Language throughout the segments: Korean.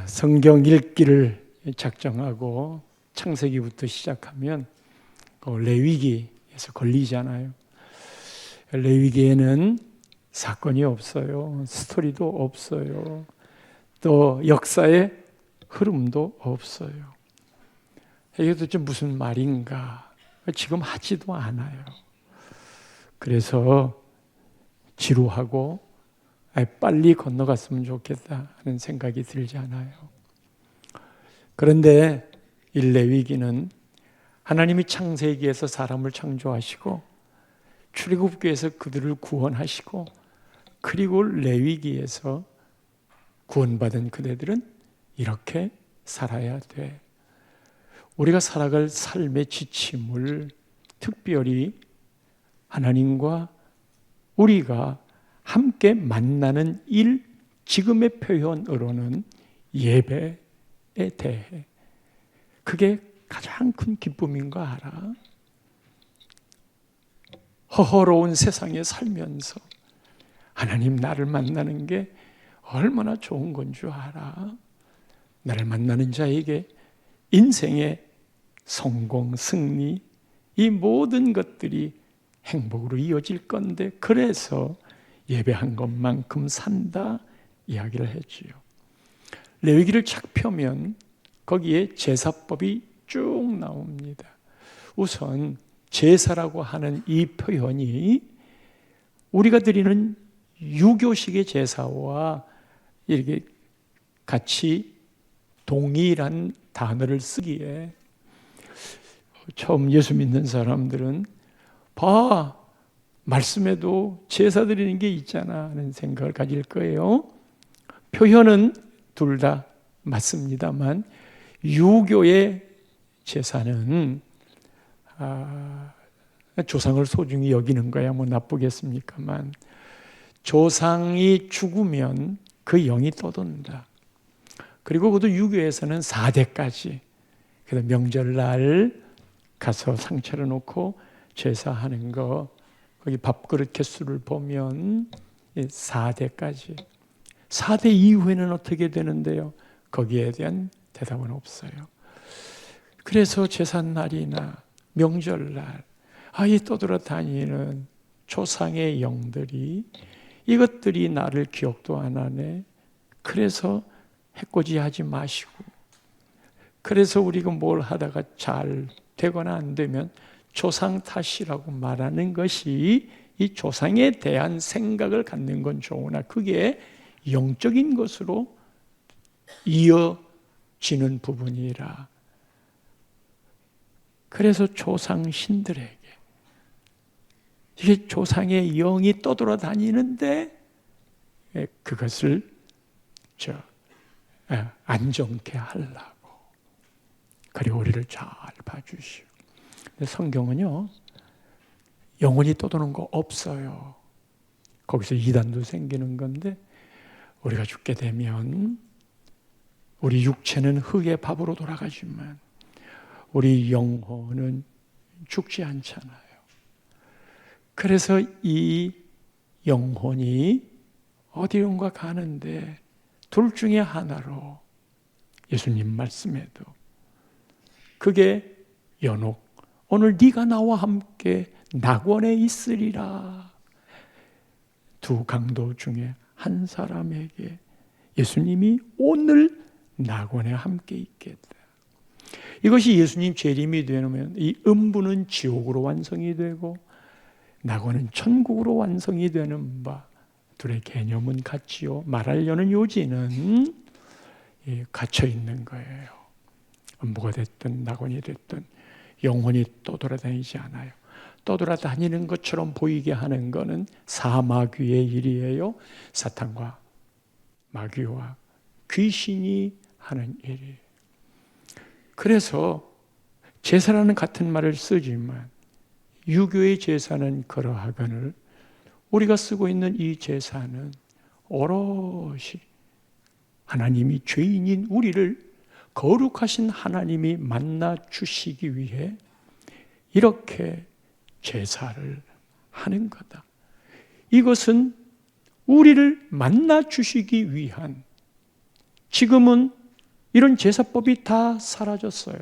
성경 읽기를 작정하고 창세기부터 시작하면 레위기에서 걸리잖아요. 레위기에는 사건이 없어요. 스토리도 없어요. 또 역사의 흐름도 없어요. 이게 도대체 무슨 말인가? 지금 하지도 않아요. 그래서 지루하고 빨리 건너갔으면 좋겠다 하는 생각이 들지 않아요. 그런데 이 레위기는 하나님이 창세기에서 사람을 창조하시고 출애굽기에서 그들을 구원하시고 그리고 레위기에서 구원받은 그대들은 이렇게 살아야 돼. 우리가 살아갈 삶의 지침을 특별히 하나님과 우리가 함께 만나는 일, 지금의 표현으로는 예배에 대해 그게 가장 큰 기쁨인 거 알아? 허허로운 세상에 살면서 하나님 나를 만나는 게 얼마나 좋은 건 줄 알아? 나를 만나는 자에게 인생의 성공, 승리, 이 모든 것들이 행복으로 이어질 건데 그래서 예배한 것만큼 산다 이야기를 했지요. 레위기를 착 펴면 거기에 제사법이 쭉 나옵니다. 우선 제사라고 하는 이 표현이 우리가 드리는 유교식의 제사와 이렇게 같이 동일한 단어를 쓰기에 처음 예수 믿는 사람들은 말씀에도 제사 드리는 게 있잖아 하는 생각을 가질 거예요. 표현은 둘 다 맞습니다만 유교의 제사는 조상을 소중히 여기는 거야 뭐 나쁘겠습니까만 조상이 죽으면 그 영이 떠돈다. 그리고 그것도 유교에서는 4대까지 그래서 명절날 가서 상차려 놓고 제사하는 거 거기 밥그릇 개수를 보면 4대까지 4대 이후에는 어떻게 되는데요? 거기에 대한 대답은 없어요. 그래서 제삿날이나 명절날 이 떠돌아다니는 조상의 영들이 이것들이 나를 기억도 안 하네. 그래서 해코지하지 마시고 그래서 우리가 뭘 하다가 잘 되거나 안 되면 조상 탓이라고 말하는 것이 이 조상에 대한 생각을 갖는 건 좋으나 그게 영적인 것으로 이어지는 부분이라 그래서 조상 신들에게 이게 조상의 영이 떠돌아다니는데 그것을 안정케 하려고 그리고 우리를 잘 봐주시오. 근데 성경은요 영혼이 떠도는 거 없어요. 거기서 이단도 생기는 건데 우리가 죽게 되면 우리 육체는 흙의 밥으로 돌아가지만 우리 영혼은 죽지 않잖아요. 그래서 이 영혼이 어디론가 가는데 둘 중에 하나로 예수님 말씀에도 그게 연옥 오늘 네가 나와 함께 낙원에 있으리라. 두 강도 중에 한 사람에게 예수님이 오늘 낙원에 함께 있겠다. 이것이 예수님 재림이 되면 이 음부는 지옥으로 완성이 되고 낙원은 천국으로 완성이 되는 바 둘의 개념은 같지요. 말하려는 요지는 갇혀 있는 거예요. 음부가 됐든 낙원이 됐든 영혼이 떠돌아다니지 않아요. 떠돌아다니는 것처럼 보이게 하는 것은 사마귀의 일이에요. 사탄과 마귀와 귀신이 하는 일이에요. 그래서 제사라는 같은 말을 쓰지만 유교의 제사는 그러하거늘 우리가 쓰고 있는 이 제사는 오롯이 하나님이 죄인인 우리를 거룩하신 하나님이 만나 주시기 위해 이렇게 제사를 하는 거다. 이것은 우리를 만나 주시기 위한 지금은 이런 제사법이 다 사라졌어요.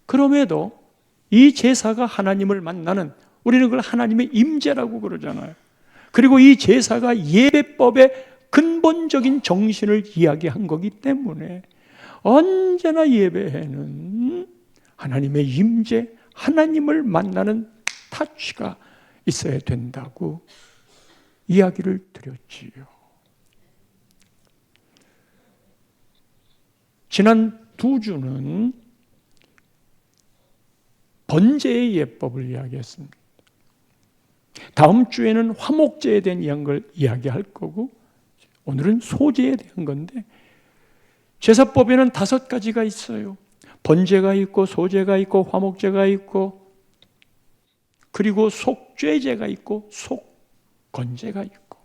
그럼에도 이 제사가 하나님을 만나는, 우리는 그걸 하나님의 임재라고 그러잖아요. 그리고 이 제사가 예배법의 근본적인 정신을 이야기한 거기 때문에 언제나 예배에는 하나님의 임재, 하나님을 만나는 타치가 있어야 된다고 이야기를 드렸지요. 지난 2주는 번제의 예법을 이야기했습니다. 다음 주에는 화목제에 대한 걸 이야기할 거고, 오늘은 소제에 대한 건데, 제사법에는 5가지가 있어요. 번제가 있고, 소제가 있고, 화목제가 있고, 그리고 속죄제가 있고, 속건제가 있고.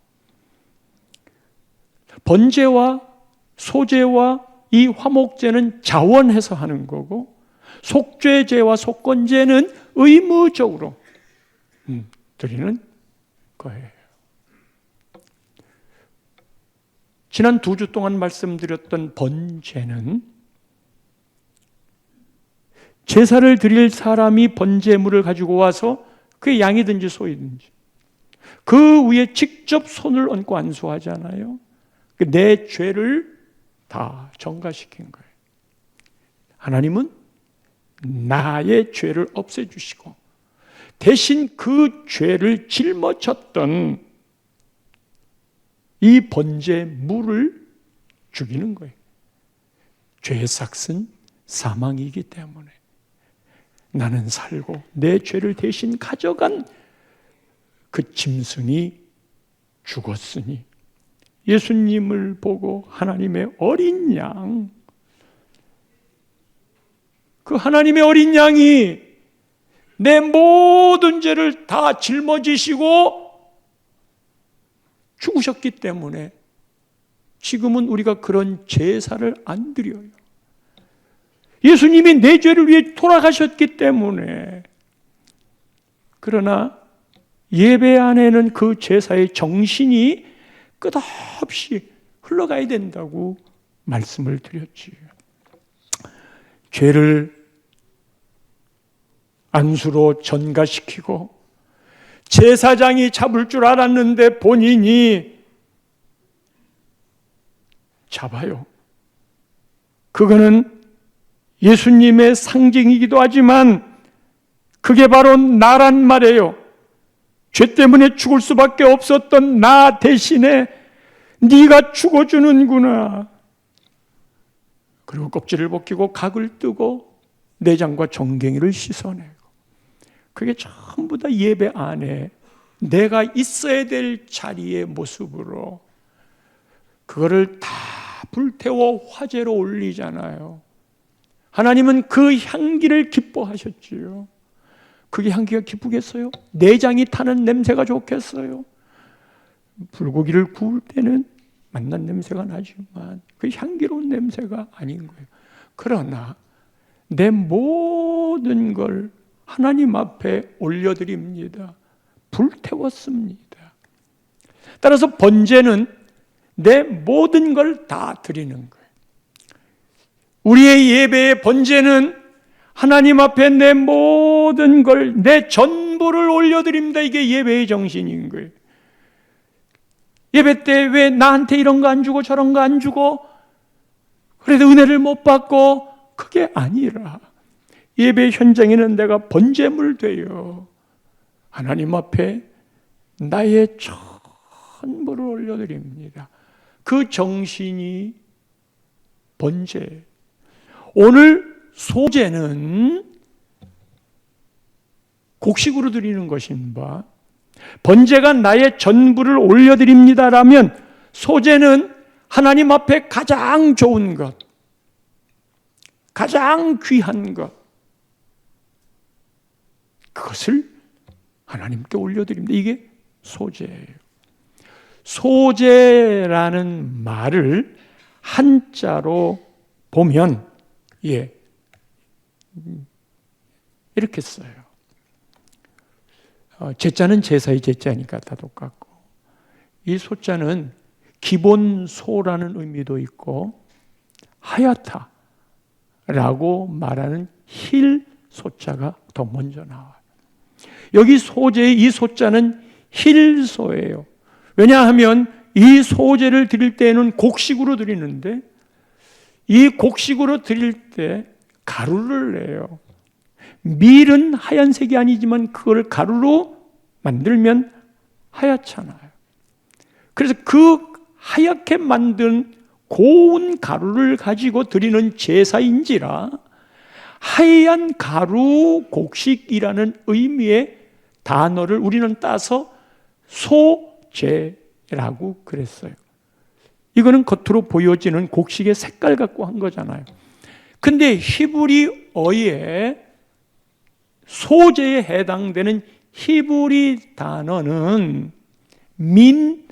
번제와 소제와 이 화목제는 자원해서 하는 거고, 속죄제와 속건제는 의무적으로 드리는 거예요. 지난 2주 동안 말씀드렸던 번제는 제사를 드릴 사람이 번제물을 가지고 와서 그게 양이든지 소이든지 그 위에 직접 손을 얹고 안수하잖아요. 내 죄를 다 전가시킨 거예요. 하나님은 나의 죄를 없애주시고 대신 그 죄를 짊어졌던 이 번제물을 죽이는 거예요. 죄의 삭은 사망이기 때문에 나는 살고 내 죄를 대신 가져간 그 짐승이 죽었으니 예수님을 보고 하나님의 어린 양, 그 하나님의 어린 양이 내 모든 죄를 다 짊어지시고 죽으셨기 때문에 지금은 우리가 그런 제사를 안 드려요. 예수님이 내 죄를 위해 돌아가셨기 때문에. 그러나 예배 안에는 그 제사의 정신이 끝없이 흘러가야 된다고 말씀을 드렸지요. 죄를 안수로 전가시키고 제사장이 잡을 줄 알았는데 본인이 잡아요. 그거는 예수님의 상징이기도 하지만 그게 바로 나란 말이에요. 죄 때문에 죽을 수밖에 없었던 나 대신에 네가 죽어주는구나. 그리고 껍질을 벗기고 각을 뜨고 내장과 정갱이를 씻어내고, 그게 전부 다 예배 안에 내가 있어야 될 자리의 모습으로 그거를 다 불태워 화제로 올리잖아요. 하나님은 그 향기를 기뻐하셨지요. 그게 향기가 기쁘겠어요? 내장이 타는 냄새가 좋겠어요? 불고기를 구울 때는 맛난 냄새가 나지만 그 향기로운 냄새가 아닌 거예요. 그러나 내 모든 걸 하나님 앞에 올려드립니다. 불태웠습니다. 따라서 번제는 내 모든 걸 다 드리는 거예요. 우리의 예배의 번제는 하나님 앞에 내 모든 걸, 내 전부를 올려드립니다. 이게 예배의 정신인 거예요. 예배 때 왜 나한테 이런 거 안 주고 저런 거 안 주고 그래도 은혜를 못 받고, 그게 아니라 예배 현장에는 내가 번제물 되어 하나님 앞에 나의 전부를 올려드립니다. 그 정신이 번제. 오늘 소제는 곡식으로 드리는 것인가, 번제가 나의 전부를 올려드립니다라면 소제는 하나님 앞에 가장 좋은 것, 가장 귀한 것, 그것을 하나님께 올려드립니다. 이게 소제예요. 소제라는 말을 한자로 보면 이렇게 써요. 제자는 제사의 제자니까 다 똑같고, 이 소자는 기본 소라는 의미도 있고 하얗다라고 말하는 힐 소자가 더 먼저 나와요. 여기 소재의 이 소자는 힐소예요. 왜냐하면 이 소재를 드릴 때는 곡식으로 드리는데 이 곡식으로 드릴 때 가루를 내요. 밀은 하얀색이 아니지만 그걸 가루로 만들면 하얗잖아요. 그래서 그 하얗게 만든 고운 가루를 가지고 드리는 제사인지라 하얀 가루 곡식이라는 의미의 단어를 우리는 따서 소재라고 그랬어요. 이거는 겉으로 보여지는 곡식의 색깔 갖고 한 거잖아요. 근데 히브리어의 소재에 해당되는 히브리 단어는 민하인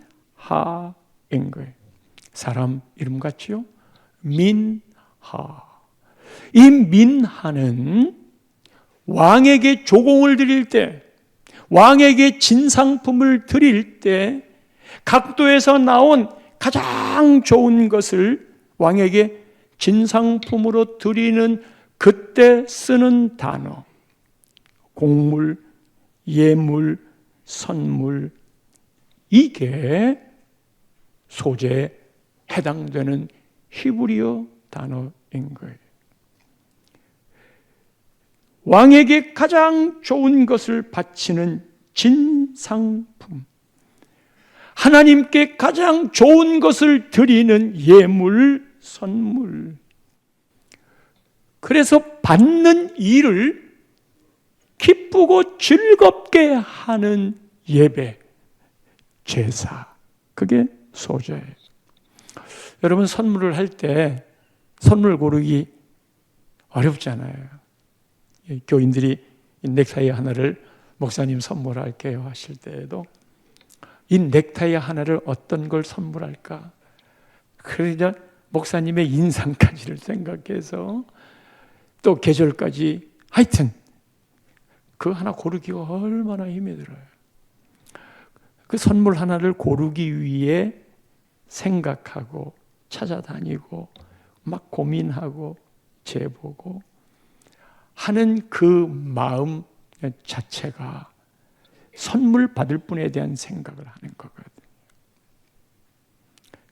거예요. 사람 이름 같지요? 민하. 이 민하는 왕에게 조공을 드릴 때, 왕에게 진상품을 드릴 때 각도에서 나온 가장 좋은 것을 왕에게 진상품으로 드리는 그때 쓰는 단어, 곡물, 예물, 선물, 이게 소재에 해당되는 히브리어 단어인 거예요. 왕에게 가장 좋은 것을 바치는 진상품, 하나님께 가장 좋은 것을 드리는 예물, 선물. 그래서 받는 일을 기쁘고 즐겁게 하는 예배, 제사, 그게 소재예요. 여러분, 선물을 할 때 선물 고르기 어렵잖아요. 교인들이 넥타이 하나를 목사님 선물할게요 하실 때에도 이 넥타이 하나를 어떤 걸 선물할까? 그러자 목사님의 인상까지를 생각해서 또 계절까지, 하여튼 그 하나 고르기가 얼마나 힘이 들어요. 그 선물 하나를 고르기 위해 생각하고 찾아다니고 막 고민하고 재보고 하는 그 마음 자체가 선물 받을 분에 대한 생각을 하는 거거든요.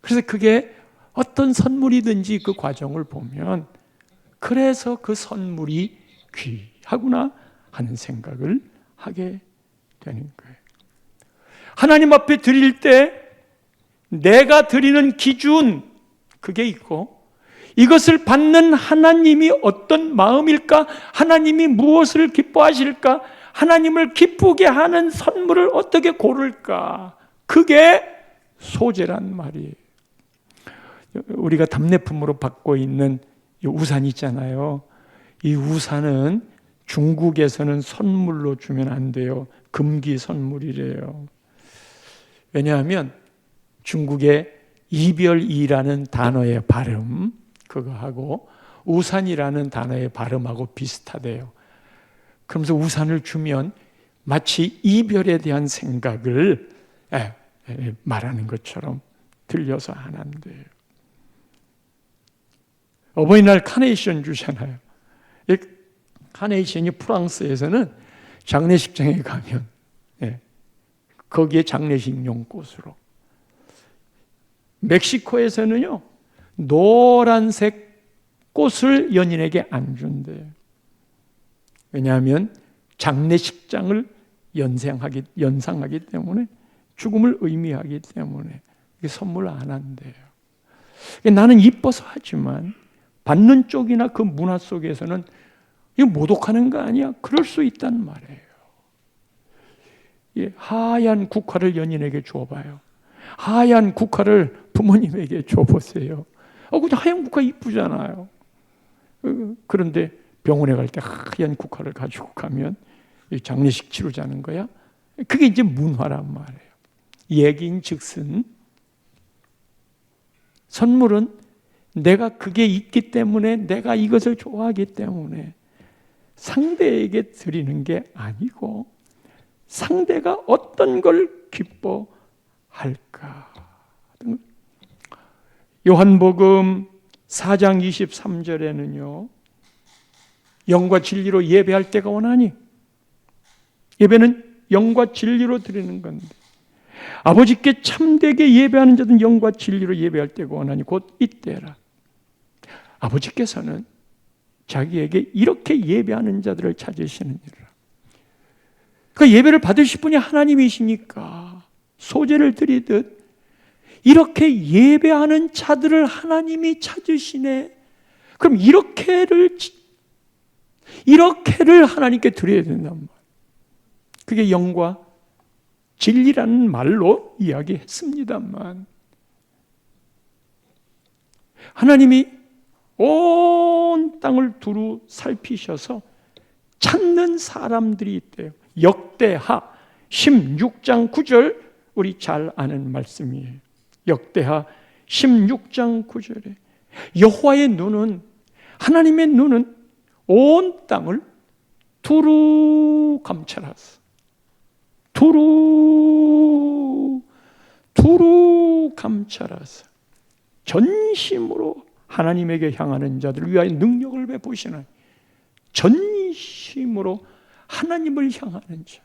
그래서 그게 어떤 선물이든지 그 과정을 보면 그래서 그 선물이 귀하구나 하는 생각을 하게 되는 거예요. 하나님 앞에 드릴 때 내가 드리는 기준, 그게 있고 이것을 받는 하나님이 어떤 마음일까? 하나님이 무엇을 기뻐하실까? 하나님을 기쁘게 하는 선물을 어떻게 고를까? 그게 소재란 말이에요. 우리가 답례품으로 받고 있는 이 우산 있잖아요. 이 우산은 중국에서는 선물로 주면 안 돼요. 금기 선물이래요. 왜냐하면 중국의 이별이라는 단어의 발음, 그거하고 우산이라는 단어의 발음하고 비슷하대요. 그러면서 우산을 주면 마치 이별에 대한 생각을 말하는 것처럼 들려서 안 한대요. 어버이날 카네이션 주잖아요. 이 카네이션이 프랑스에서는 장례식장에 가면 거기에 장례식용 꽃으로, 멕시코에서는요 노란색 꽃을 연인에게 안 준대요. 왜냐하면 장례식장을 연상하기 때문에, 죽음을 의미하기 때문에 선물 안 한대요. 나는 이뻐서 하지만 받는 쪽이나 그 문화 속에서는 이거 모독하는 거 아니야? 그럴 수 있단 말이에요. 하얀 국화를 연인에게 줘봐요. 하얀 국화를 부모님에게 줘보세요. 근데 하얀 국화 이쁘잖아요. 그런데 병원에 갈 때 하얀 국화를 가지고 가면 장례식 치르자는 거야? 그게 이제 문화란 말이에요. 얘기인즉슨 선물은 내가 그게 있기 때문에, 내가 이것을 좋아하기 때문에 상대에게 드리는 게 아니고 상대가 어떤 걸 기뻐할까. 요한복음 4장 23절에는요, 영과 진리로 예배할 때가 원하니, 예배는 영과 진리로 드리는 건데, 아버지께 참되게 예배하는 자들은 영과 진리로 예배할 때가 원하니 곧 이때라. 아버지께서는 자기에게 이렇게 예배하는 자들을 찾으시느니라. 그 예배를 받으실 분이 하나님이시니까 소제를 드리듯 이렇게 예배하는 자들을 하나님이 찾으시네. 그럼 이렇게를 하나님께 드려야 된단 말이에요. 그게 영과 진리라는 말로 이야기했습니다만, 하나님이 온 땅을 두루 살피셔서 찾는 사람들이 있대요. 역대하 16장 9절, 우리 잘 아는 말씀이에요. 역대하 16장 9절에 여호와의 눈은, 하나님의 눈은 온 땅을 두루 감찰하사, 두루 감찰하사 전심으로 하나님에게 향하는 자들을 위하여 능력을 베푸시는, 전심으로 하나님을 향하는 자.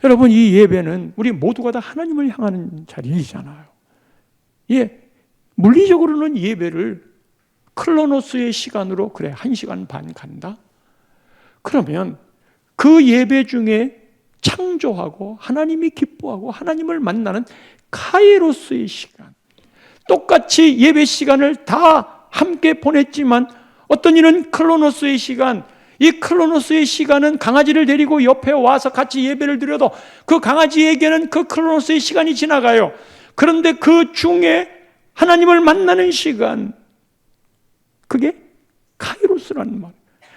여러분, 이 예배는 우리 모두가 다 하나님을 향하는 자리잖아요. 예, 물리적으로는 예배를 클로노스의 시간으로, 그래 1시간 반 간다? 그러면 그 예배 중에 창조하고 하나님이 기뻐하고 하나님을 만나는 카이로스의 시간, 똑같이 예배 시간을 다 함께 보냈지만 어떤 이는 클로노스의 시간, 이 클로노스의 시간은 강아지를 데리고 옆에 와서 같이 예배를 드려도 그 강아지에게는 그 클로노스의 시간이 지나가요. 그런데 그 중에 하나님을 만나는 시간, 그게 카이로스라는 말,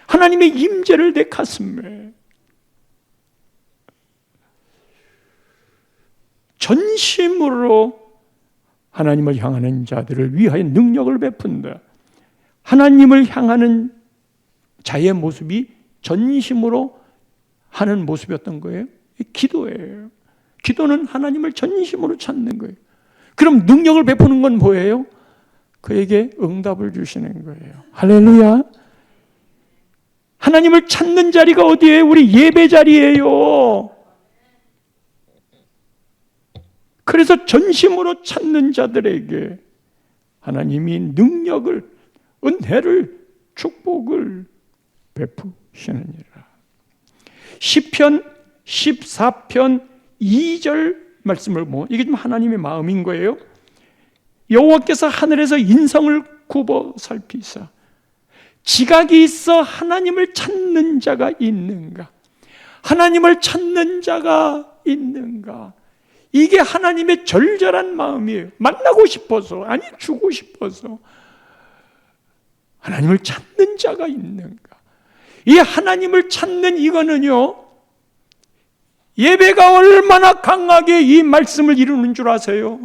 하나님의 임재를 내 가슴에, 전심으로 하나님을 향하는 자들을 위하여 능력을 베푼다. 하나님을 향하는 자의 모습이 전심으로 하는 모습이었던 거예요. 기도예요. 기도는 하나님을 전심으로 찾는 거예요. 그럼 능력을 베푸는 건 뭐예요? 그에게 응답을 주시는 거예요. 할렐루야. 하나님을 찾는 자리가 어디예요? 우리 예배 자리예요. 그래서 전심으로 찾는 자들에게 하나님이 능력을, 은혜를, 축복을 베푸시느니라. 시편 14편 2절 말씀을 보면 이게 좀 하나님의 마음인 거예요. 여호와께서 하늘에서 인성을 굽어 살피사 지각이 있어 하나님을 찾는 자가 있는가? 하나님을 찾는 자가 있는가? 이게 하나님의 절절한 마음이에요. 만나고 싶어서, 아니 주고 싶어서. 하나님을 찾는 자가 있는가? 이 하나님을 찾는 이거는요, 예배가 얼마나 강하게 이 말씀을 이루는 줄 아세요?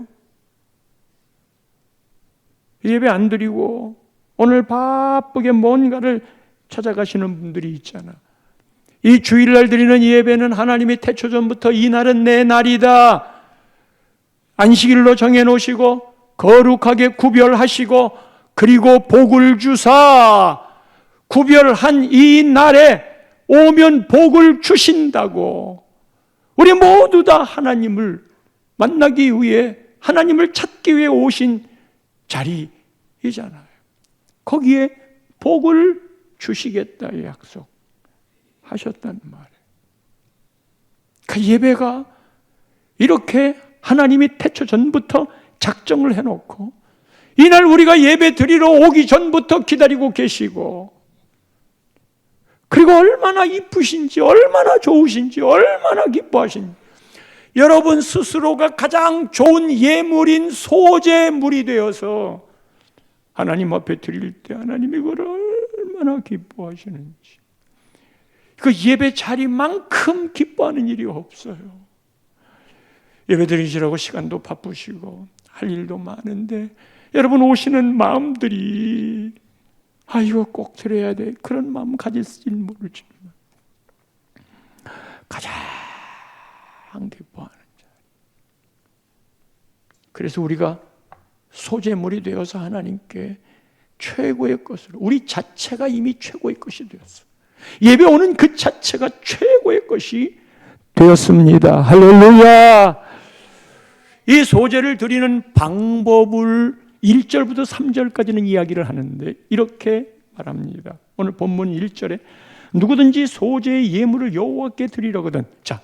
예배 안 드리고 오늘 바쁘게 뭔가를 찾아가시는 분들이 있잖아. 이 주일날 드리는 예배는 하나님이 태초 전부터 이 날은 내 날이다, 안식일로 정해놓으시고 거룩하게 구별하시고 그리고 복을 주사 구별한 이 날에 오면 복을 주신다고, 우리 모두 다 하나님을 만나기 위해, 하나님을 찾기 위해 오신 자리이잖아요. 거기에 복을 주시겠다 약속하셨단 말이에요. 그 예배가 이렇게 하나님이 태초 전부터 작정을 해놓고 이날 우리가 예배 드리러 오기 전부터 기다리고 계시고, 그리고 얼마나 이쁘신지, 얼마나 좋으신지, 얼마나 기뻐하신지, 여러분 스스로가 가장 좋은 예물인 소제물이 되어서 하나님 앞에 드릴 때 하나님이 그걸 얼마나 기뻐하시는지, 그 예배 자리만큼 기뻐하는 일이 없어요. 예배 드리시라고 시간도 바쁘시고 할 일도 많은데 여러분 오시는 마음들이 이거 꼭 드려야 돼, 그런 마음 가질지는 모르지만 가장 기뻐하는 자. 그래서 우리가 소제물이 되어서 하나님께 최고의 것으로, 우리 자체가 이미 최고의 것이 되었어. 예배 오는 그 자체가 최고의 것이 되었습니다. 할렐루야. 이 소제를 드리는 방법을 1절부터 3절까지는 이야기를 하는데 이렇게 말합니다. 오늘 본문 1절에 누구든지 소제의 예물을 여호와께 드리려거든. 자,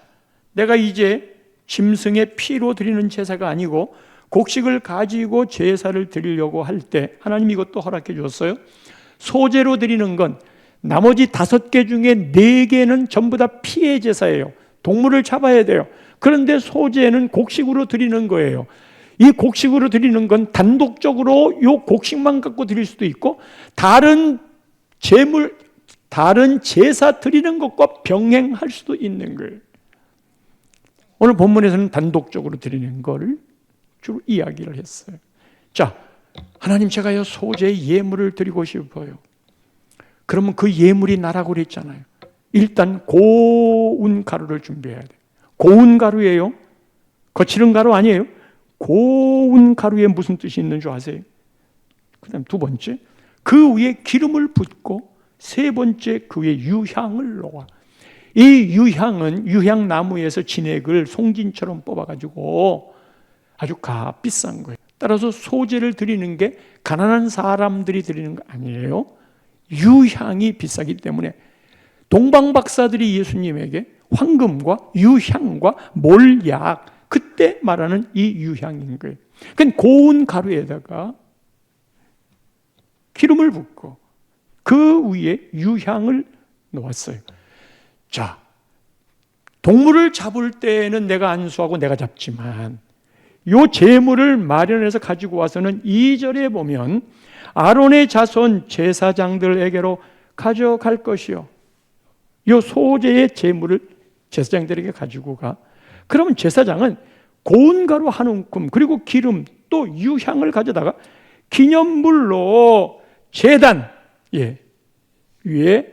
내가 이제 짐승의 피로 드리는 제사가 아니고 곡식을 가지고 제사를 드리려고 할 때 하나님 이것도 허락해 주었어요. 소제로 드리는 건 나머지 5개 중에 4개는 전부 다 피의 제사예요. 동물을 잡아야 돼요. 그런데 소제는 곡식으로 드리는 거예요. 이 곡식으로 드리는 건 단독적으로 이 곡식만 갖고 드릴 수도 있고 다른 제물, 다른 제사 드리는 것과 병행할 수도 있는 거예요. 오늘 본문에서는 단독적으로 드리는 거를 주로 이야기를 했어요. 자, 하나님 제가요 소제의 예물을 드리고 싶어요. 그러면 그 예물이 나라고 그랬잖아요. 일단 고운 가루를 준비해야 돼요. 고운 가루예요. 거칠은 가루 아니에요. 고운 가루에 무슨 뜻이 있는 줄 아세요? 그 다음 2번째, 그 위에 기름을 붓고 3번째 그 위에 유향을 놓아. 이 유향은 유향나무에서 진액을 송진처럼 뽑아가지고 아주 값비싼 거예요. 따라서 소제를 드리는 게 가난한 사람들이 드리는 거 아니에요. 유향이 비싸기 때문에 동방 박사들이 예수님에게 황금과 유향과 몰약, 그때 말하는 이 유향인 거예요. 그러니까 고운 가루에다가 기름을 붓고 그 위에 유향을 놓았어요. 자, 동물을 잡을 때는 내가 안수하고 내가 잡지만 요 제물을 마련해서 가지고 와서는 2절에 보면 아론의 자손 제사장들에게로 가져갈 것이요. 요 소제의 제물을 제사장들에게 가지고 가. 그러면 제사장은 고운 가루 한 움큼 그리고 기름 또 유향을 가져다가 기념물로 제단 위에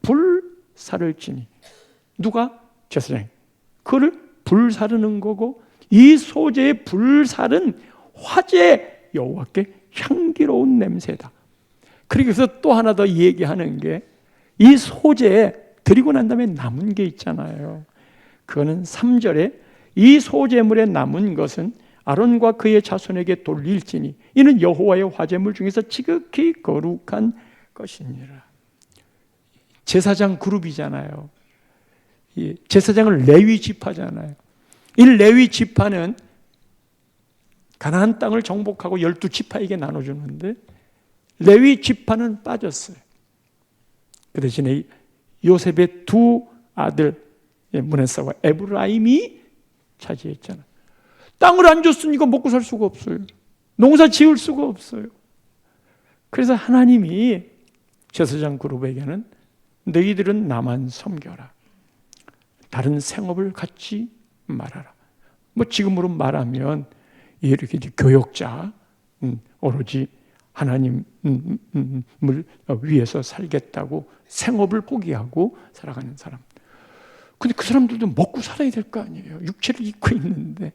불사를 지니. 누가? 제사장이. 그거를 불사르는 거고 이 소제의 불살은 화제 여호와께 향기로운 냄새다. 그래서 또 하나 더 얘기하는 게 이 소제 드리고 난 다음에 남은 게 있잖아요. 그거는 3절에 이 소제물에 남은 것은 아론과 그의 자손에게 돌릴지니 이는 여호와의 화제물 중에서 지극히 거룩한 것이니라. 제사장 그룹이잖아요. 제사장은 레위 지파잖아요. 이 레위 지파는 가나안 땅을 정복하고 12지파에게 나눠주는데 레위 지파는 빠졌어요. 그 대신에 요셉의 2 아들 문에사와 에브라임이 차지했잖아요. 땅을 안 줬으니까 먹고 살 수가 없어요. 농사 지을 수가 없어요. 그래서 하나님이 제사장 그룹에게는 너희들은 나만 섬겨라. 다른 생업을 갖지 말아라. 뭐 지금으로 말하면 이렇게 교역자, 오로지 하나님을 위해서 살겠다고 생업을 포기하고 살아가는 사람. 근데 그 사람들도 먹고 살아야 될 거 아니에요. 육체를 입고 있는데.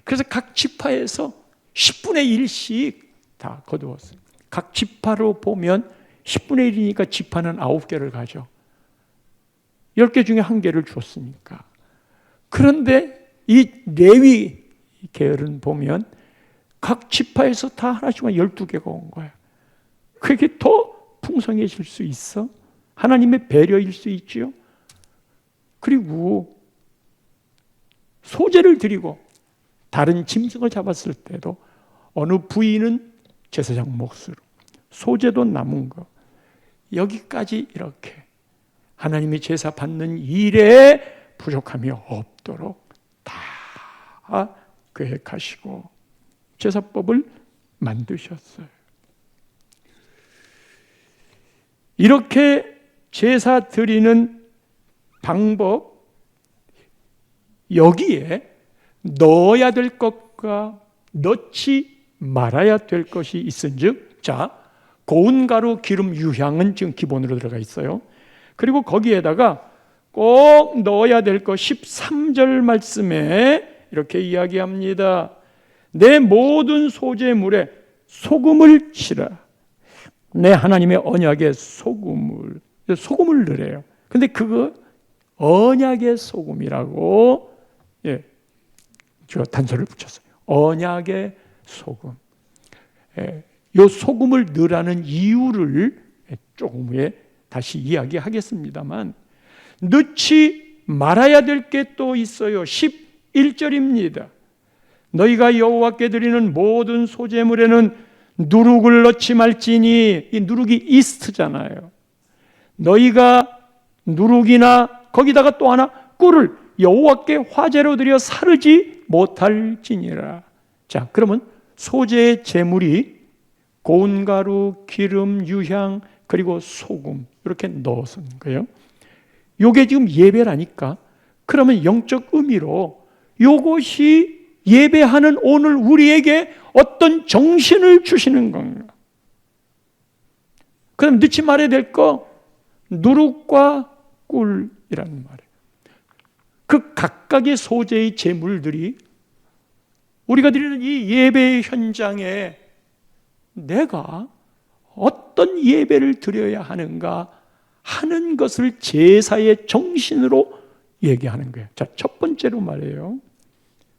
그래서 각 지파에서 10분의 1씩 다 거두었어요. 각 지파로 보면 10분의 1이니까 지파는 9개를 가져. 10개 중에 1개를 주었으니까. 그런데 이 레위 계열은 보면 각 지파에서 다 하나씩만 12개가 온 거야. 그게 더 풍성해질 수 있어? 하나님의 배려일 수 있지요? 그리고 소제를 드리고 다른 짐승을 잡았을 때도 어느 부위는 제사장 몫으로, 소제도 남은 거, 여기까지 이렇게 하나님이 제사 받는 일에 부족함이 없도록 다 계획하시고 제사법을 만드셨어요. 이렇게 제사 드리는 방법, 여기에 넣어야 될 것과 넣지 말아야 될 것이 있은즉, 자, 고운 가루, 기름, 유향은 지금 기본으로 들어가 있어요. 그리고 거기에다가 꼭 넣어야 될 것 13절 말씀에 이렇게 이야기합니다. 내 모든 소제물에 소금을 치라. 내 하나님의 언약의 소금을 넣으래요. 근데 그거 언약의 소금이라고 저 단서를 붙였어요. 언약의 소금. 요 소금을 넣으라는 이유를 조금 후에 다시 이야기하겠습니다만, 넣지 말아야 될 게 또 있어요. 11절입니다. 너희가 여호와께 드리는 모든 소제물에는 누룩을 넣지 말지니, 이 누룩이 이스트잖아요. 너희가 누룩이나 거기다가 또 하나 꿀을 여호와께 화제로 드려 사르지 못할지니라. 자, 그러면 소제의 제물이 고운 가루, 기름, 유향, 그리고 소금 이렇게 넣어서 거예요. 요게 지금 예배라니까, 그러면 영적 의미로 요것이 예배하는 오늘 우리에게 어떤 정신을 주시는 건가? 그럼 넣지 말아야 될 거 누룩과 꿀이라는 말이에요. 그 각각의 소재의 제물들이 우리가 드리는 이 예배의 현장에 내가 어떤 예배를 드려야 하는가 하는 것을 제사의 정신으로 얘기하는 거예요. 자, 첫 번째로 말해요.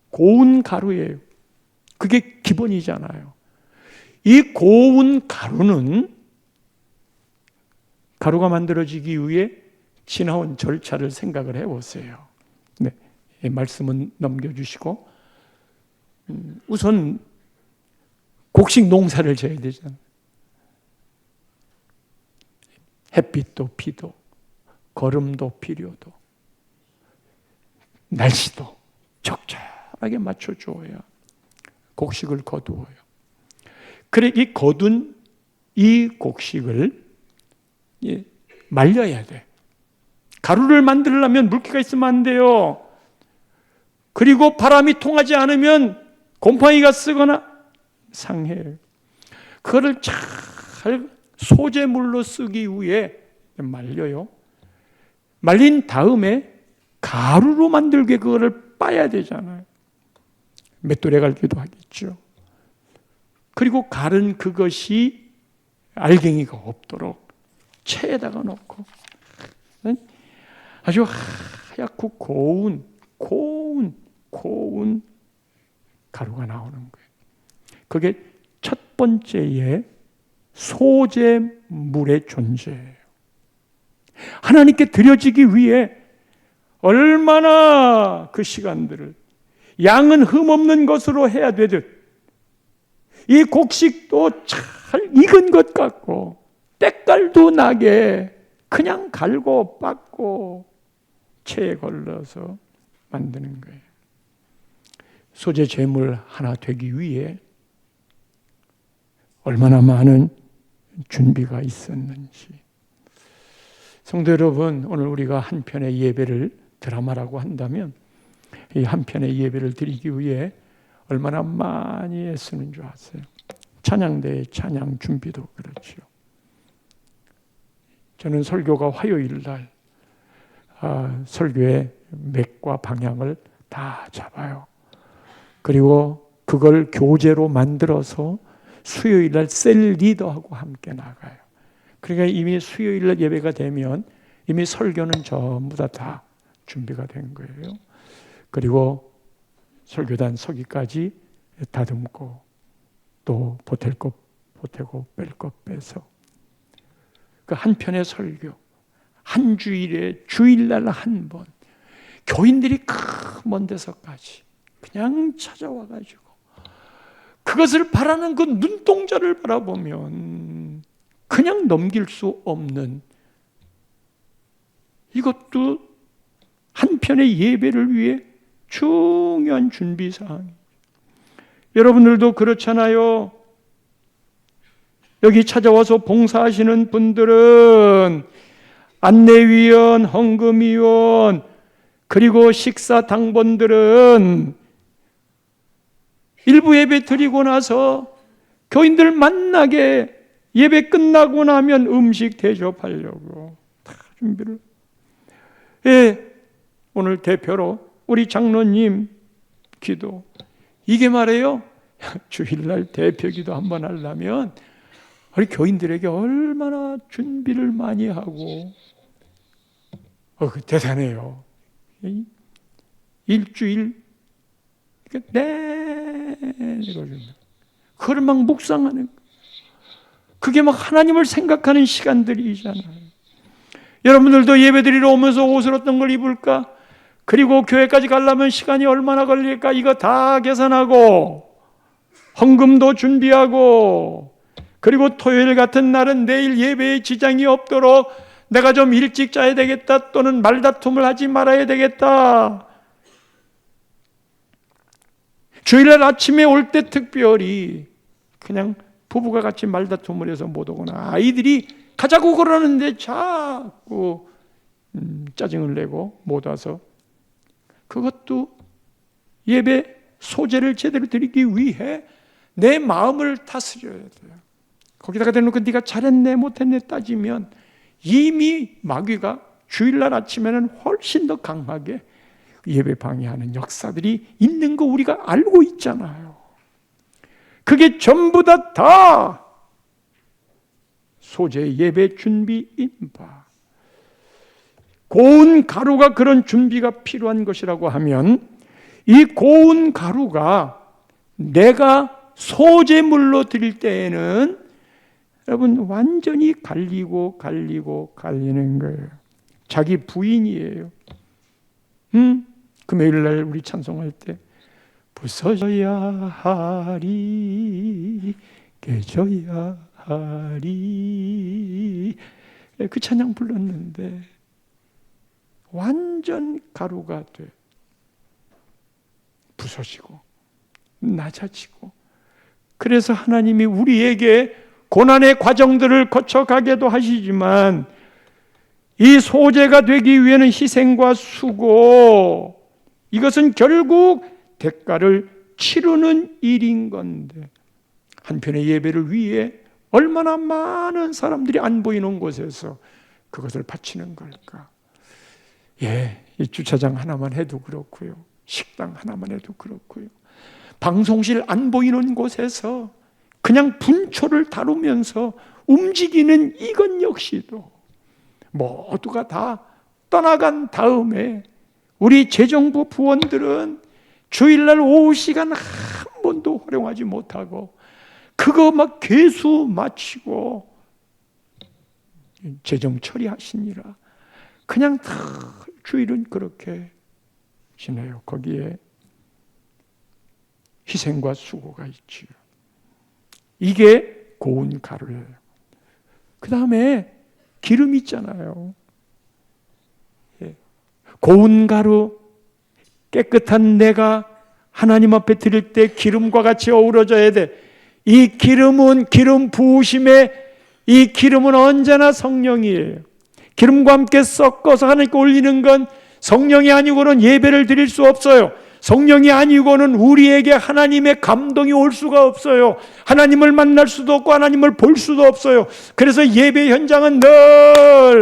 고운 가루예요. 그게 기본이잖아요. 이 고운 가루는 가루가 만들어지기 위해 지나온 절차를 생각을 해보세요. 네, 이 말씀은 넘겨주시고, 우선 곡식 농사를 져야 되잖아요. 햇빛도 비도 걸음도 비료도 날씨도 적절하게 맞춰줘야 곡식을 거두어요. 그래, 이 거둔 이 곡식을 말려야 돼. 가루를 만들려면 물기가 있으면 안 돼요. 그리고 바람이 통하지 않으면 곰팡이가 쓰거나 상해요. 그거를 잘 소재물로 쓰기 위해 말려요. 말린 다음에 가루로 만들게 그거를 빠야 되잖아요. 맷돌에 갈기도 하겠죠. 그리고 갈은 그것이 알갱이가 없도록 체에다가 넣고 아주 하얗고 고운 가루가 나오는 거예요. 그게 첫 번째의 소재물의 존재예요. 하나님께 드려지기 위해 얼마나 그 시간들을 양은 흠없는 것으로 해야 되듯 이 곡식도 잘 익은 것 같고 때깔도 나게 그냥 갈고 빻고 체에 걸러서 만드는 거예요. 소재 제물 하나 되기 위해 얼마나 많은 준비가 있었는지. 성도 여러분, 오늘 우리가 한 편의 예배를 드라마라고 한다면 이 한 편의 예배를 드리기 위해 얼마나 많이 애쓰는 줄 아세요? 찬양대의 찬양 준비도 그렇죠. 저는 설교가 화요일 날 설교의 맥과 방향을 다 잡아요. 그리고 그걸 교재로 만들어서 수요일 날 셀 리더하고 함께 나가요. 그러니까 이미 수요일 날 예배가 되면 이미 설교는 전부 다 준비가 된 거예요. 그리고 설교단 서기까지 다듬고 또 보탤 것 보태고 뺄 것 빼서 그 한 편의 설교 한 주일에 주일날 한 번 교인들이 먼 데서까지 그냥 찾아와가지고 그것을 바라는 그 눈동자를 바라보면 그냥 넘길 수 없는, 이것도 한편의 예배를 위해 중요한 준비사항. 여러분들도 그렇잖아요. 여기 찾아와서 봉사하시는 분들은 안내위원, 헌금위원, 그리고 식사 당번들은 일부 예배 드리고 나서 교인들 만나게 예배 끝나고 나면 음식 대접하려고 다 준비를. 오늘 대표로 우리 장로님 기도. 이게 말이에요. 주일날 대표 기도 한번 하려면 우리 교인들에게 얼마나 준비를 많이 하고, 대단해요. 일주일, 그걸 막 묵상하는, 그게 막 하나님을 생각하는 시간들이잖아요. 여러분들도 예배드리러 오면서 옷을 어떤 걸 입을까? 그리고 교회까지 가려면 시간이 얼마나 걸릴까? 이거 다 계산하고, 헌금도 준비하고, 그리고 토요일 같은 날은 내일 예배에 지장이 없도록 내가 좀 일찍 자야 되겠다, 또는 말다툼을 하지 말아야 되겠다. 주일날 아침에 올 때 특별히 그냥 부부가 같이 말다툼을 해서 못 오거나 아이들이 가자고 그러는데 자꾸 짜증을 내고 못 와서, 그것도 예배 소재를 제대로 드리기 위해 내 마음을 다스려야 돼요. 거기다가 대놓고 네가 잘했네 못했네 따지면 이미 마귀가 주일날 아침에는 훨씬 더 강하게 예배 방해하는 역사들이 있는 거 우리가 알고 있잖아요. 그게 전부 다 소재 예배 준비인 바. 고운 가루가 그런 준비가 필요한 것이라고 하면, 이 고운 가루가 내가 소재물로 드릴 때에는 여러분 완전히 갈리는 거예요. 자기 부인이에요. 금요일날 우리 찬송할 때 부서져야 하리 깨져야 하리, 그 찬양 불렀는데 완전 가루가 돼. 부서지고 낮아지고. 그래서 하나님이 우리에게 고난의 과정들을 거쳐가게도 하시지만, 이 소재가 되기 위해는 희생과 수고, 이것은 결국 대가를 치르는 일인 건데, 한편의 예배를 위해 얼마나 많은 사람들이 안 보이는 곳에서 그것을 바치는 걸까? 이 주차장 하나만 해도 그렇고요, 식당 하나만 해도 그렇고요, 방송실 안 보이는 곳에서 그냥 분초를 다루면서 움직이는 이것 역시도 모두가 다 떠나간 다음에 우리 재정부 부원들은 주일날 오후 시간 한 번도 활용하지 못하고 그거 막 괴수 마치고 재정 처리하시니라 그냥 다 주일은 그렇게 지내요. 거기에 희생과 수고가 있지요. 이게 고운 가루예요. 그 다음에 기름 있잖아요. 고운 가루, 깨끗한 내가 하나님 앞에 드릴 때 기름과 같이 어우러져야 돼. 이 기름은, 기름 부으심에 이 기름은 언제나 성령이에요. 기름과 함께 섞어서 하나님께 올리는 건 성령이 아니고는 예배를 드릴 수 없어요. 성령이 아니고는 우리에게 하나님의 감동이 올 수가 없어요. 하나님을 만날 수도 없고 하나님을 볼 수도 없어요. 그래서 예배 현장은 늘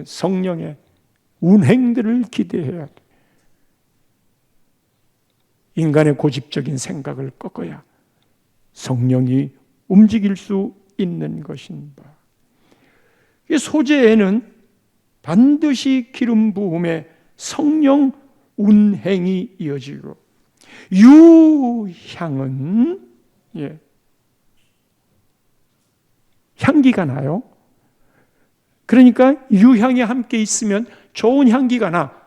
성령의 운행들을 기대해야 돼. 인간의 고집적인 생각을 꺾어야 성령이 움직일 수 있는 것인가. 이 소재에는 반드시 기름 부음에 성령 운행이 이어지고, 유향은 향기가 나요. 그러니까 유향이 함께 있으면 좋은 향기가 나.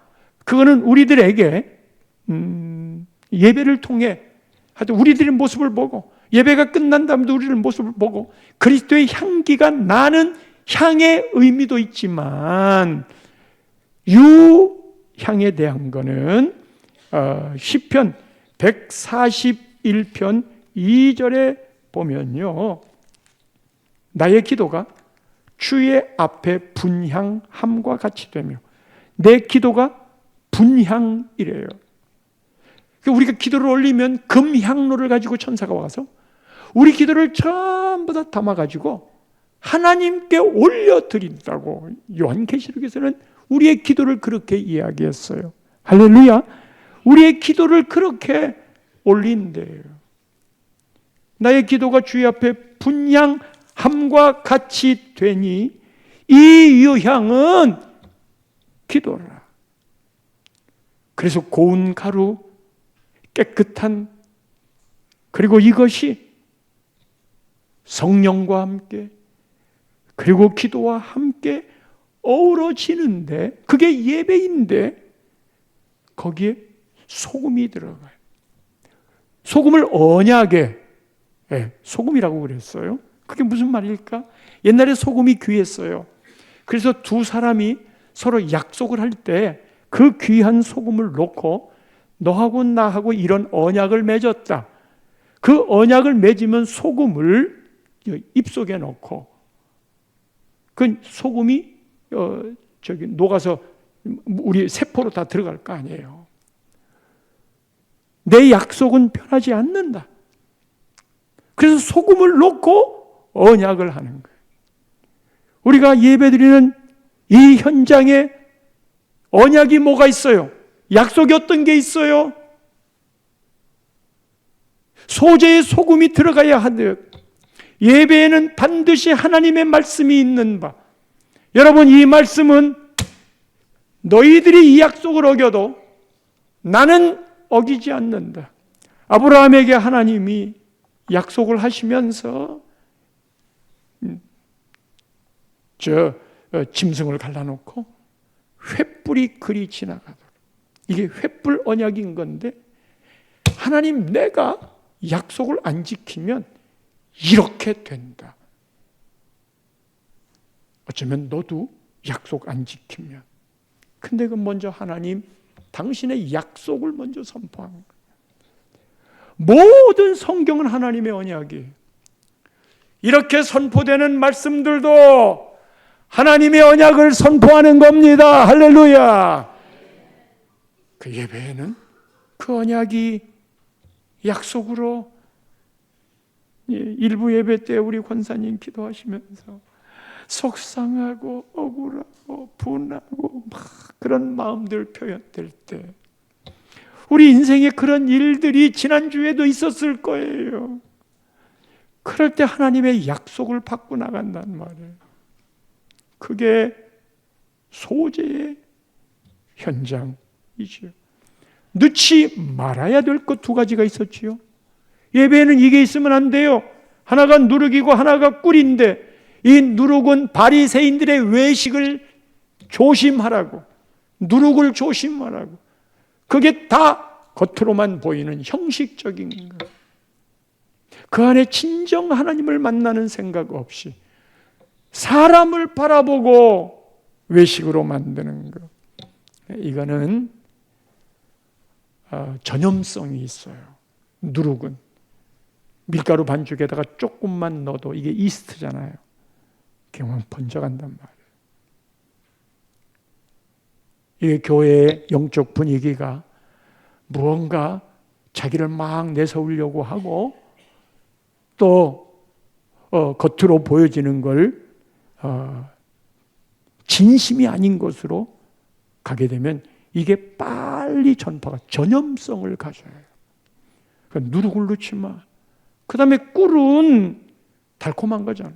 그거는 우리들에게 예배를 통해 하여튼 우리들의 모습을 보고, 예배가 끝난 다음에 우리들 모습을 보고 그리스도의 향기가 나는 향의 의미도 있지만, 유향에 대한 거는 시편 141편 2절에 보면요, 나의 기도가 주의 앞에 분향함과 같이 되며, 내 기도가 분향이래요. 우리가 기도를 올리면 금향로를 가지고 천사가 와서 우리 기도를 전부 다 담아가지고 하나님께 올려드린다고 요한계시록에서는 우리의 기도를 그렇게 이야기했어요. 할렐루야. 우리의 기도를 그렇게 올린대요. 나의 기도가 주의 앞에 분향함과 함과 같이 되니 이 유향은 기도라. 그래서 고운 가루, 깨끗한, 그리고 이것이 성령과 함께 그리고 기도와 함께 어우러지는데, 그게 예배인데 거기에 소금이 들어가요. 소금을 언약에, 소금이라고 그랬어요. 그게 무슨 말일까? 옛날에 소금이 귀했어요. 그래서 두 사람이 서로 약속을 할 때 그 귀한 소금을 놓고 너하고 나하고 이런 언약을 맺었다. 그 언약을 맺으면 소금을 입속에 넣고 그 소금이 녹아서 우리 세포로 다 들어갈 거 아니에요. 내 약속은 변하지 않는다. 그래서 소금을 놓고 언약을 하는 거예요. 우리가 예배드리는 이 현장에 언약이 뭐가 있어요? 약속이 어떤 게 있어요? 소재에 소금이 들어가야 하듯 예배에는 반드시 하나님의 말씀이 있는 바, 여러분, 이 말씀은 너희들이 이 약속을 어겨도 나는 어기지 않는다. 아브라함에게 하나님이 약속을 하시면서 짐승을 갈라놓고 횃불이 그리 지나가도록, 이게 횃불 언약인 건데, 하나님, 내가 약속을 안 지키면 이렇게 된다. 어쩌면 너도 약속 안 지키면. 근데 그 먼저 하나님 당신의 약속을 먼저 선포한 거예요. 모든 성경은 하나님의 언약이에요. 이렇게 선포되는 말씀들도 하나님의 언약을 선포하는 겁니다. 할렐루야. 그 예배에는 그 언약이 약속으로, 일부 예배 때 우리 권사님 기도하시면서 속상하고 억울하고 분하고 막 그런 마음들 표현될 때, 우리 인생에 그런 일들이 지난주에도 있었을 거예요. 그럴 때 하나님의 약속을 받고 나간단 말이에요. 그게 소재의 현장이지요. 넣지 말아야 될 것 두 가지가 있었지요. 예배에는 이게 있으면 안 돼요. 하나가 누룩이고 하나가 꿀인데, 이 누룩은 바리새인들의 외식을 조심하라고, 누룩을 조심하라고. 그게 다 겉으로만 보이는 형식적인 거예요. 그 안에 진정 하나님을 만나는 생각 없이 사람을 바라보고 외식으로 만드는 것, 이거는 전염성이 있어요. 누룩은 밀가루 반죽에다가 조금만 넣어도 이게 이스트잖아요. 그냥 번져간단 말이에요. 이게 교회의 영적 분위기가 무언가 자기를 막 내세우려고 하고 또 겉으로 보여지는 걸 진심이 아닌 것으로 가게 되면 이게 빨리 전파가, 전염성을 가져요. 그러니까 누룩을 넣지 마. 그 다음에 꿀은 달콤한 거잖아.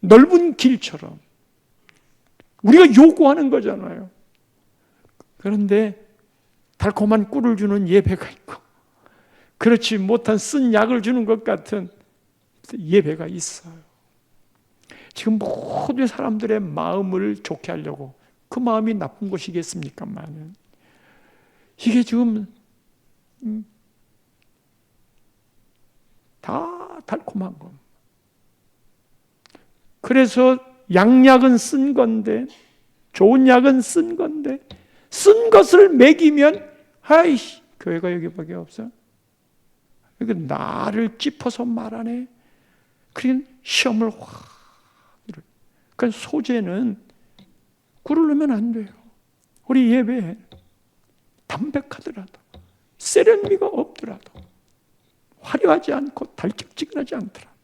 넓은 길처럼 우리가 요구하는 거잖아요. 그런데 달콤한 꿀을 주는 예배가 있고, 그렇지 못한 쓴 약을 주는 것 같은 예배가 있어요. 지금 모든 사람들의 마음을 좋게 하려고, 그 마음이 나쁜 것이겠습니까만, 이게 지금 다 달콤한 겁니다. 그래서 양약은 쓴 건데, 좋은 약은 쓴 건데, 쓴 것을 먹이면 아이씨, 교회가 여기밖에 없어. 여기 나를 짚어서 말하네. 그러니까 시험을 확. 그러니까 소재는 꿀을 넣으면 안 돼요. 우리 예배에 담백하더라도, 세련미가 없더라도, 화려하지 않고 달짝지근하지 않더라도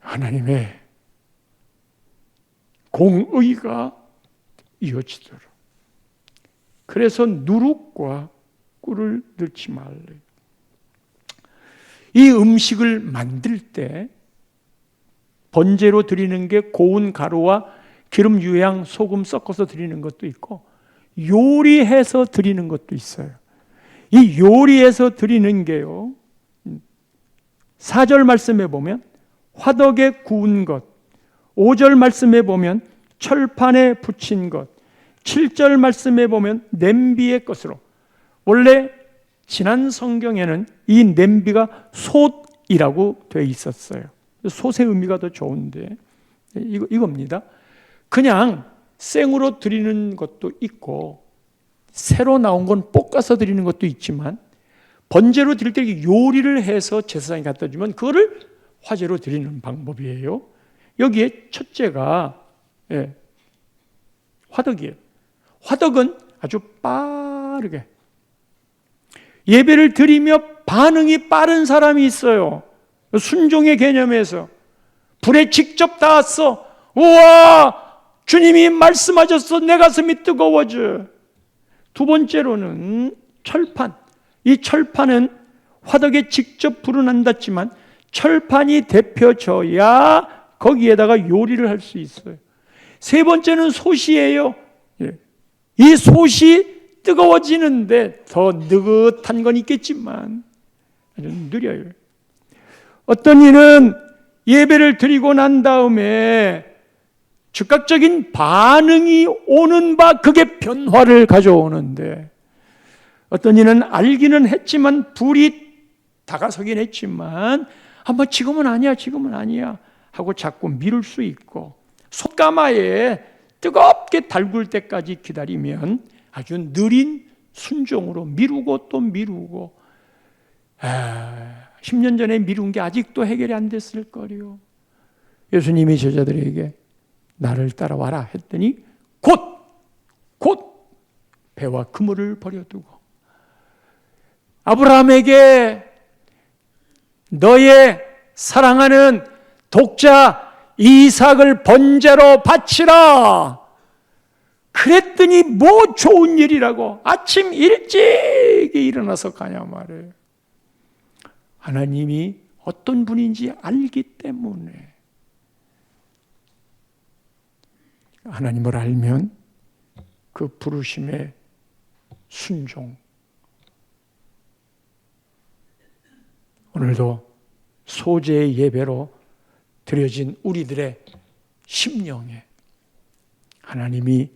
하나님의 공의가 이어지도록. 그래서 누룩과 꿀을 넣지 말래요. 이 음식을 만들 때 번제로 드리는 게 고운 가루와 기름, 유향, 소금 섞어서 드리는 것도 있고 요리해서 드리는 것도 있어요. 이 요리해서 드리는 게요, 4절 말씀에 보면 화덕에 구운 것, 5절 말씀에 보면 철판에 붙인 것, 7절 말씀에 보면 냄비의 것으로. 원래 지난 성경에는 이 냄비가 솥이라고 되어 있었어요. 솥의 의미가 더 좋은데 이겁니다. 그냥 생으로 드리는 것도 있고 새로 나온 건 볶아서 드리는 것도 있지만 번제로 드릴 때 요리를 해서 제사장이 갖다 주면 그거를 화제로 드리는 방법이에요. 여기에 첫째가 화덕이에요. 화덕은 아주 빠르게 예배를 드리며 반응이 빠른 사람이 있어요. 순종의 개념에서 불에 직접 닿았어. 우와, 주님이 말씀하셨어. 내 가슴이 뜨거워져. 두 번째로는 철판. 이 철판은 화덕에 직접 불은 안 닿지만 철판이 데펴져야 거기에다가 요리를 할 수 있어요. 세 번째는 솥이에요. 이 솥이 뜨거워지는데 더 느긋한 건 있겠지만 아주 느려요. 어떤 이는 예배를 드리고 난 다음에 즉각적인 반응이 오는 바 그게 변화를 가져오는데 어떤 이는 알기는 했지만 불이 다가서긴 했지만 한번 지금은 아니야 하고 자꾸 미룰 수 있고 솥가마에 뜨겁게 달굴 때까지 기다리면 아주 느린 순종으로 미루고 또 미루고 10년 전에 미룬 게 아직도 해결이 안 됐을 거요. 예수님이 제자들에게 나를 따라와라 했더니 곧 배와 그물을 버려두고 아브라함에게 너의 사랑하는 독자 이삭을 번제로 바치라. 그랬더니 뭐 좋은 일이라고 아침 일찍 일어나서 가냐 말이에요. 하나님이 어떤 분인지 알기 때문에 하나님을 알면 그 부르심에 순종. 오늘도 소재의 예배로 드려진 우리들의 심령에 하나님이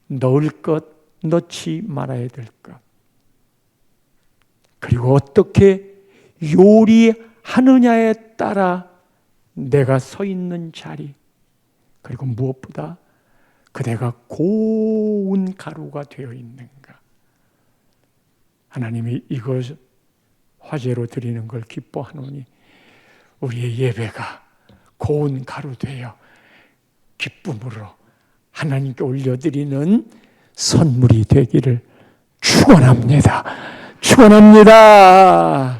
넣을 것, 넣지 말아야 될 것, 그리고 어떻게 요리하느냐에 따라 내가 서 있는 자리, 그리고 무엇보다 그대가 고운 가루가 되어 있는가. 하나님이 이것 화제로 드리는 걸 기뻐하노니 우리의 예배가 고운 가루 되어 기쁨으로 하나님께 올려드리는 선물이 되기를 축원합니다. 축원합니다.